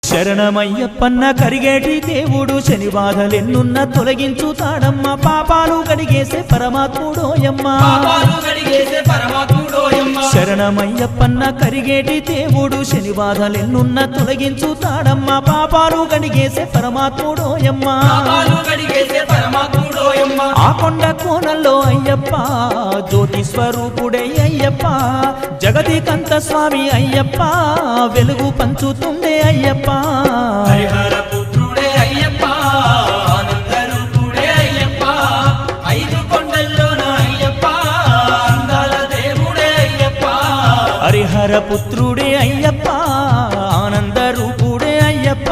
శరణమయ్యప్పన్న కరిగేటి దేవుడు శని బాధలెన్నున్న తొలగించుతాడమ్మ పాపాలు కడిగేసే పరమాత్ముడోయమ్మ శరణమయ్యప్పన్న కరిగేటి దేవుడు శని బాధలెన్నున్న తొలగించుతాడమ్మ పాపాలు కడిగేసే పరమాత్ముడోయమ్మ ఆ కొండ కోణంలో అయ్యప్ప జ్యోతి స్వరూపుడే అయ్యప్ప జగతికంత స్వామి అయ్యప్ప వెలుగు పంచుతుండే అయ్యప్ప హరిహర పుత్రుడే అయ్యప్ప ఆనంద రూపుడే అయ్యప్ప ఐదు కొండల్లోన అయ్యప్ప అందాల దేవుడే అయ్యప్ప హరిహర పుత్రుడే అయ్యప్ప ఆనంద రూపుడే అయ్యప్ప